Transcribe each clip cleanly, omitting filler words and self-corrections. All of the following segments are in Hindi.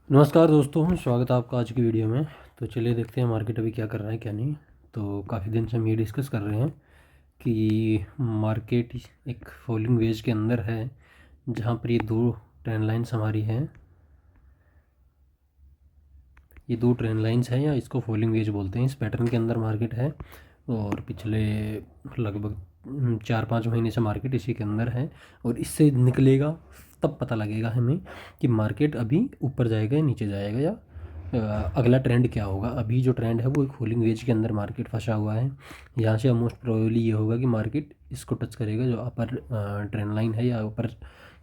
नमस्कार दोस्तों, स्वागत है आपका आज की वीडियो में। तो चलिए देखते हैं मार्केट अभी क्या कर रहा है क्या नहीं। तो काफ़ी दिन से हम ये डिस्कस कर रहे हैं कि मार्केट एक फॉलिंग वेज के अंदर है, जहाँ पर ये दो ट्रेंड लाइंस हमारी हैं। ये दो ट्रेंड लाइंस हैं या इसको फॉलिंग वेज बोलते हैं। इस पैटर्न के अंदर मार्केट है और पिछले लगभग 4-5 महीने से मार्केट इसी के अंदर है। और इससे निकलेगा तब पता लगेगा हमें कि मार्केट अभी ऊपर जाएगा या नीचे जाएगा, या अगला ट्रेंड क्या होगा। अभी जो ट्रेंड है वो एक फॉलिंग वेज के अंदर मार्केट फंसा हुआ है। यहाँ से मोस्ट प्रोबेबली ये होगा कि मार्केट इसको टच करेगा, जो अपर ट्रेंड लाइन है या अपर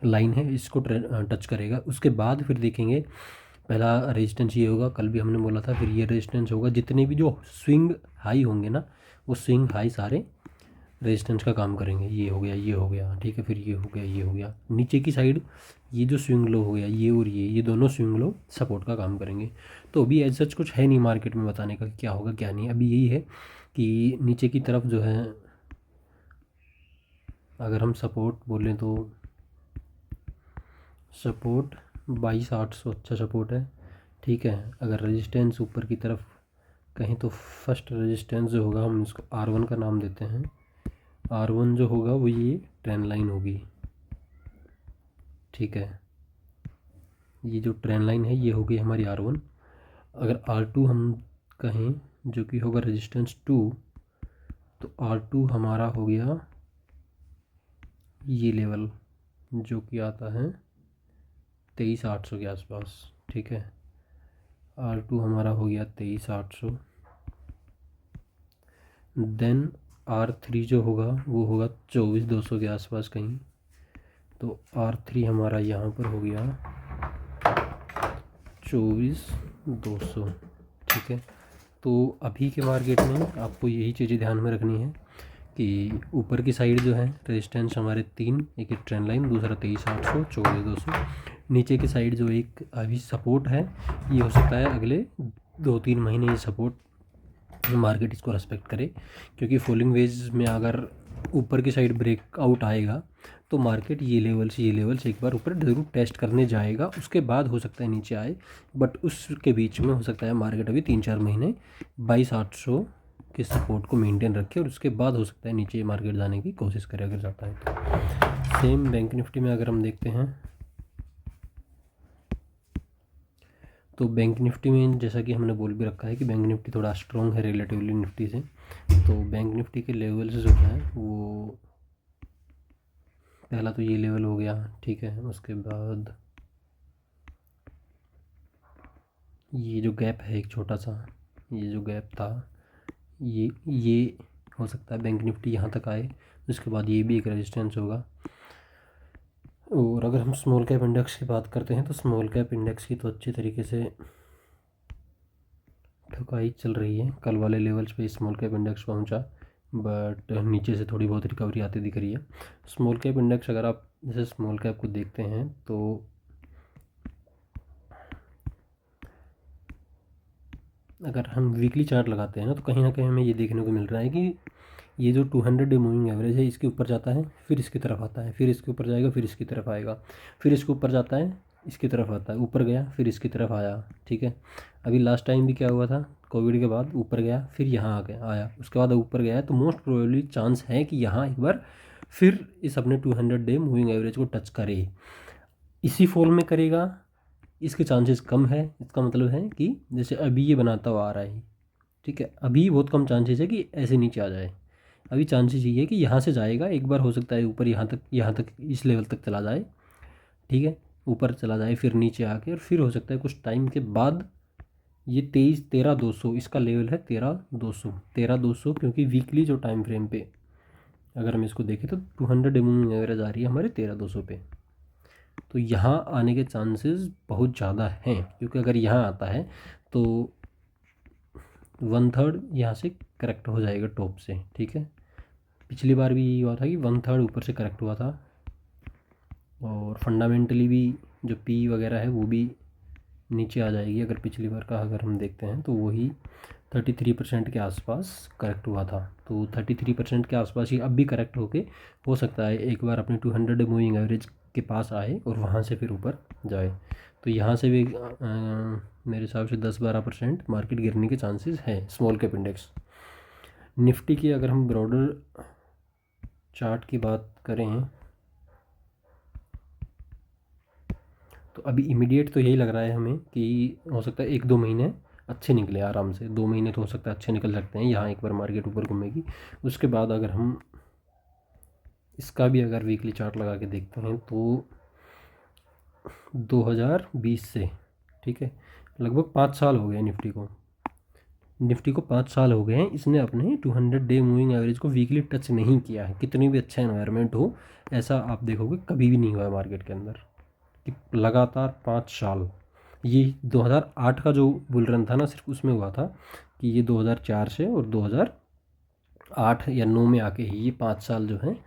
लाइन है, इसको टच करेगा। उसके बाद फिर देखेंगे, पहला रेजिस्टेंस ये होगा, कल भी हमने बोला था। फिर ये रेजिस्टेंस होगा, जितने भी जो स्विंग हाई होंगे ना, वो स्विंग हाई सारे रेजिस्टेंस का काम करेंगे। ये हो गया, ये हो गया, ठीक है। फिर ये हो गया, ये हो गया। नीचे की साइड ये जो स्विंग लो हो गया, ये और ये दोनों स्विंग लो सपोर्ट का काम करेंगे। तो अभी एज सच कुछ है नहीं मार्केट में बताने का क्या होगा क्या नहीं। अभी यही है कि नीचे की तरफ जो है, अगर हम सपोर्ट बोलें तो सपोर्ट 22,800 अच्छा सपोर्ट है, ठीक है। अगर रेजिस्टेंस ऊपर की तरफ कहीं, तो फर्स्ट रेजिस्टेंस जो होगा हम इसको R1 का नाम देते हैं। R1 जो होगा वो ये ट्रेंड लाइन होगी, ठीक है। ये जो ट्रेंड लाइन है ये होगी हमारी R1। अगर R2 हम कहें, जो कि होगा रेजिस्टेंस 2, तो R2 हमारा हो गया ये लेवल, जो कि आता है 23,800 के आसपास, ठीक है। R2 हमारा हो गया 23,800। देन R3 जो होगा वो होगा 24,200 के आसपास कहीं। तो R3 हमारा यहाँ पर हो गया 24,200, ठीक है। तो अभी के मार्केट में आपको यही चीज़ें ध्यान में रखनी है कि ऊपर की साइड जो है रेजिस्टेंस हमारे तीन, एक ट्रेंड लाइन, दूसरा 23,800, 24,200। नीचे की साइड जो एक अभी सपोर्ट है, ये हो सकता है अगले 2-3 महीने ये सपोर्ट मार्केट इसको रेस्पेक्ट करे। क्योंकि फॉलिंग वेज में अगर ऊपर की साइड ब्रेकआउट आएगा तो मार्केट ये लेवल्स एक बार ऊपर ज़रूर टेस्ट करने जाएगा। उसके बाद हो सकता है नीचे आए, बट उसके बीच में हो सकता है मार्केट अभी 3-4 महीने 22,800 के सपोर्ट को मेंटेन रखे, और उसके बाद हो सकता है नीचे मार्केट जाने की कोशिश करे अगर जाता है तो। सेम बैंक निफ्टी में अगर हम देखते हैं, तो बैंक निफ्टी में जैसा कि हमने बोल भी रखा है कि बैंक निफ्टी थोड़ा स्ट्रॉन्ग है रिलेटिवली निफ्टी से। तो बैंक निफ्टी के लेवल्स जो हैं वो, पहला तो ये लेवल हो गया, ठीक है। उसके बाद ये जो गैप है एक छोटा सा, ये जो गैप था, ये हो सकता है बैंक निफ्टी यहाँ तक आए। उसके बाद ये भी एक रेजिस्टेंस होगा। और अगर हम स्मॉल कैप इंडेक्स की बात करते हैं, तो स्मॉल कैप इंडेक्स की तो अच्छी तरीके से ठुकाई चल रही है। कल वाले लेवल्स पे स्मॉल कैप इंडेक्स पहुंचा, बट नीचे से थोड़ी बहुत रिकवरी आती दिख रही है। स्मॉल कैप इंडेक्स, अगर आप जैसे स्मॉल कैप को देखते हैं, तो अगर हम वीकली चार्ट लगाते हैं ना, तो कहीं ना कहीं हमें ये देखने को मिल रहा है कि ये जो 200 डे मूविंग एवरेज है, इसके ऊपर जाता है, फिर इसकी तरफ आता है, फिर इसके ऊपर जाएगा, फिर इसकी तरफ आएगा, फिर इसके ऊपर जाता है, इसकी तरफ आता है, ऊपर गया, फिर इसकी तरफ आया, ठीक है। अभी लास्ट टाइम भी क्या हुआ था, कोविड के बाद ऊपर गया, फिर यहाँ आ गया आया, उसके बाद ऊपर गया है। तो मोस्ट प्रोबेबली चांस है कि यहाँ एक बार फिर इस अपने 200 डे मूविंग एवरेज को टच करे। इसी फॉल में करेगा, इसके चांसेस कम है। इसका मतलब है कि जैसे अभी ये बनाता हुआ आ रहा है, ठीक है, अभी बहुत कम चांसेस है कि ऐसे नीचे आ जाए। अभी चांसेस ये है कि यहाँ से जाएगा एक बार, हो सकता है ऊपर यहाँ तक इस लेवल तक चला जाए, ठीक है, ऊपर चला जाए, फिर नीचे आके, और फिर हो सकता है कुछ टाइम के बाद ये 13,200 इसका लेवल है। 13,200 क्योंकि वीकली जो टाइम फ्रेम पे अगर हम इसको देखें, तो 200 मूविंग एवरेज आ रही है हमारे 13,200 पे। तो यहाँ आने के चांसेस बहुत ज़्यादा हैं, क्योंकि अगर यहाँ आता है तो 1/3 यहाँ से करेक्ट हो जाएगा टॉप से, ठीक है। पिछली बार भी यही हुआ था कि 1/3 ऊपर से करेक्ट हुआ था। और फंडामेंटली भी जो पी वगैरह है वो भी नीचे आ जाएगी। अगर पिछली बार का अगर हम देखते हैं, तो वही 33% के आसपास करेक्ट हुआ था। तो 33% के आसपास ही अब भी करेक्ट होके हो सकता है एक बार अपनी 200 मूविंग एवरेज के पास आए और वहाँ से फिर ऊपर जाए। तो यहाँ से भी मेरे हिसाब से 10-12% मार्केट गिरने के चांसेस हैं स्मॉल कैप इंडेक्स। निफ्टी की अगर हम ब्रॉडर चार्ट की बात करें तो अभी इमीडिएट तो यही लग रहा है हमें कि हो सकता है 1-2 महीने अच्छे निकले आराम से, 2 महीने तो हो सकता है अच्छे निकल सकते हैं। यहाँ एक बार मार्केट ऊपर घूमेगी, उसके बाद अगर हम इसका भी अगर वीकली चार्ट लगा के देखते हैं तो 2020 से, ठीक है, लगभग 5 साल हो गए निफ्टी को 5 साल हो गए हैं, इसने अपने 200 डे मूविंग एवरेज को वीकली टच नहीं किया है। कितनी भी अच्छा एनवायरनमेंट हो, ऐसा आप देखोगे कभी भी नहीं हुआ है मार्केट के अंदर कि लगातार 5 साल। ये 2008 का जो बुल रन था ना, सिर्फ उसमें हुआ था कि ये 2004 से और 2008 या 9 में आके ही ये 5 साल जो हैं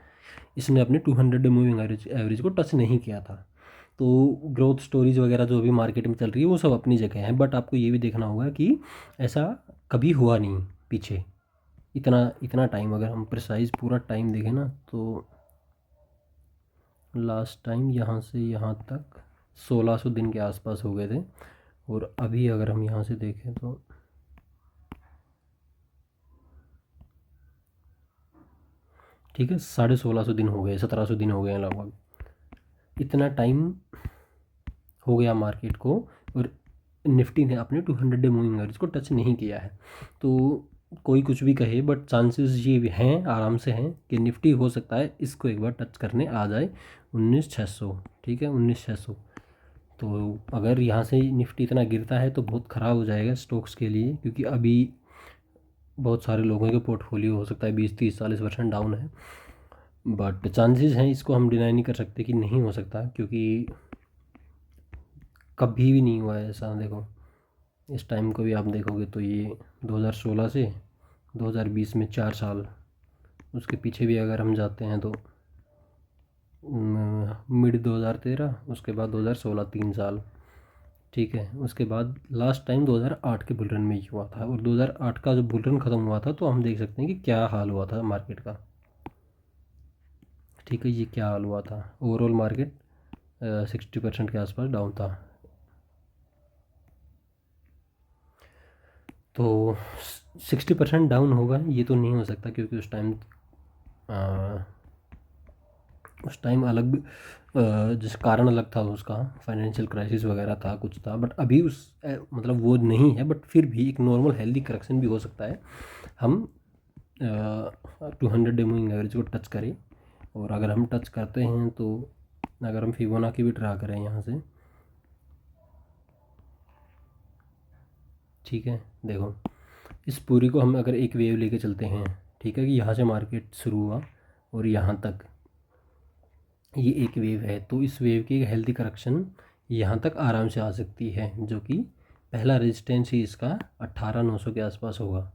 इसने अपने 200 डे मूविंग एवरेज को टच नहीं किया था। तो ग्रोथ स्टोरीज वगैरह जो अभी मार्केट में चल रही है वो सब अपनी जगह है, बट आपको ये भी देखना होगा कि ऐसा कभी हुआ नहीं पीछे इतना टाइम। अगर हम प्रिसाइज पूरा टाइम देखें ना तो लास्ट टाइम यहाँ से यहाँ तक 1600 दिन के आसपास हो गए थे, और अभी अगर हम यहाँ से देखें तो ठीक है 1650 दिन हो गए, 1700 दिन हो गए हैं लगभग। इतना टाइम हो गया मार्केट को और निफ्टी ने अपने 200 डे मूविंग एवरेज को टच नहीं किया है। तो कोई कुछ भी कहे, बट चांसेस ये भी हैं, आराम से हैं, कि निफ्टी हो सकता है इसको एक बार टच करने आ जाए 19,600, ठीक है 19,600। तो अगर यहाँ से निफ्टी इतना गिरता है तो बहुत ख़राब हो जाएगा स्टॉक्स के लिए, क्योंकि अभी बहुत सारे लोगों के पोर्टफोलियो हो सकता है 20-30-40% डाउन है। बट चांसेस हैं, इसको हम डिनाई नहीं कर सकते कि नहीं हो सकता, क्योंकि कभी भी नहीं हुआ है ऐसा। देखो इस टाइम को भी आप देखोगे तो ये 2016 से 2020 में 4 साल, उसके पीछे भी अगर हम जाते हैं तो मिड 2013, उसके बाद 2016 3 साल, ठीक है। उसके बाद लास्ट टाइम 2008 के बुल रन में ही हुआ था, और 2008 का जब बुल रन ख़त्म हुआ था तो हम देख सकते हैं कि क्या हाल हुआ था मार्केट का, ठीक है। ये क्या हाल हुआ था, ओवरऑल मार्केट 60% के आसपास डाउन था। तो 60% डाउन होगा ये तो नहीं हो सकता, क्योंकि उस टाइम अलग जिस कारण अलग था, उसका फाइनेंशियल क्राइसिस वगैरह था, कुछ था। बट अभी मतलब वो नहीं है, बट फिर भी एक नॉर्मल हेल्दी करेक्शन भी हो सकता है। हम 200 डे मूविंग एवरेज को टच करें, और अगर हम टच करते हैं तो अगर हम फिबोनाची भी ट्रा करें यहाँ से, ठीक है, देखो इस पूरी को हम अगर एक वेव लेके चलते हैं, ठीक है, कि यहाँ से मार्केट शुरू हुआ और यहाँ तक ये एक वेव है, तो इस वेव की एक हेल्दी करेक्शन यहाँ तक आराम से आ सकती है, जो कि पहला रेजिस्टेंस ही इसका 18,900 के आसपास होगा,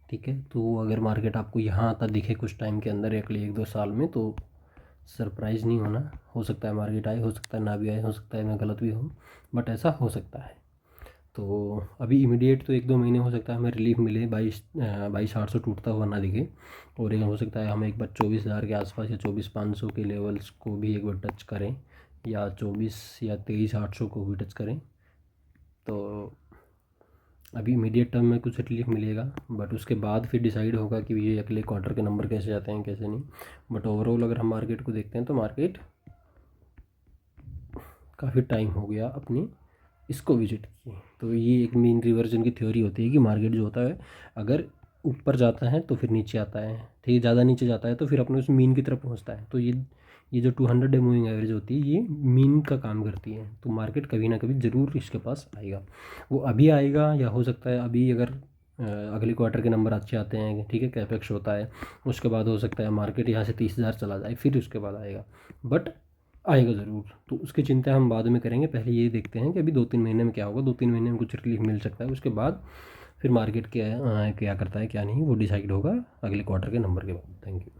ठीक है। तो अगर मार्केट आपको यहाँ आता दिखे कुछ टाइम के अंदर, अगले 1-2 साल में, तो सरप्राइज़ नहीं होना। हो सकता है मार्केट आए, हो सकता है ना भी आए, हो सकता है मैं गलत भी हूँ, बट ऐसा हो सकता है। तो अभी इमीडिएट तो 1-2 महीने हो सकता है हमें रिलीफ मिले, 22,800 टूटता हुआ ना दिखे, और ये हो सकता है हम एक बार 24,000 के आसपास या 24,500 के लेवल्स को भी एक बार टच करें, या 24 या 23,800 को भी टच करें। तो अभी इमीडिएट टर्म में कुछ रिलीफ मिलेगा, बट उसके बाद फिर डिसाइड होगा कि ये अगले क्वार्टर के नंबर कैसे जाते हैं कैसे नहीं। बट ओवरऑल अगर हम मार्केट को देखते हैं तो मार्केट काफ़ी टाइम हो गया अपनी इसको विजिट की। तो ये एक मीन रिवर्जन की थ्योरी होती है कि मार्केट जो होता है अगर ऊपर जाता है तो फिर नीचे आता है, ठीक है, ज़्यादा नीचे जाता है तो फिर अपने उस मीन की तरफ पहुंचता है। तो ये जो 200 डे मूविंग एवरेज होती है ये मीन का काम करती है। तो मार्केट कभी ना कभी ज़रूर इसके पास आएगा, वो अभी आएगा या हो सकता है अभी अगर अगले क्वार्टर के नंबर अच्छे आते हैं, ठीक है, कैपेक्स होता है, उसके बाद हो सकता है मार्केट यहाँ से 30,000 चला जाए, फिर उसके बाद आएगा, बट आएगा ज़रूर। तो उसकी चिंता हम बाद में करेंगे, पहले ये देखते हैं कि अभी 2-3 महीने में क्या होगा। 2-3 महीने में कुछ रिलीफ मिल सकता है, उसके बाद फिर मार्केट क्या करता है क्या नहीं वो डिसाइड होगा अगले क्वार्टर के नंबर के बाद। Thank you.